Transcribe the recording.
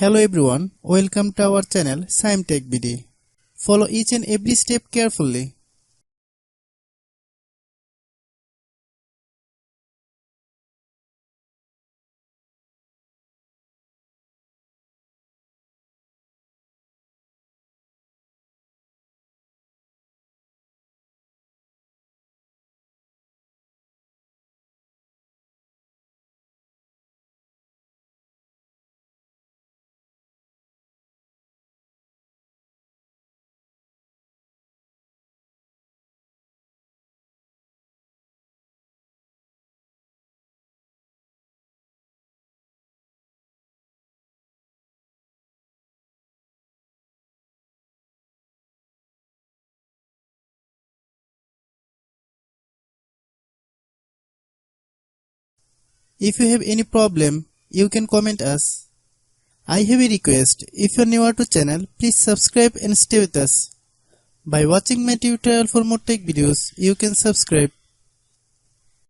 Hello everyone, welcome to our channel Shaem TechBD. Follow each and every step carefully. If you have any problem, you can comment us. I have a request, if you are new to channel, please subscribe and stay with us. By watching my tutorial for more tech videos, you can subscribe.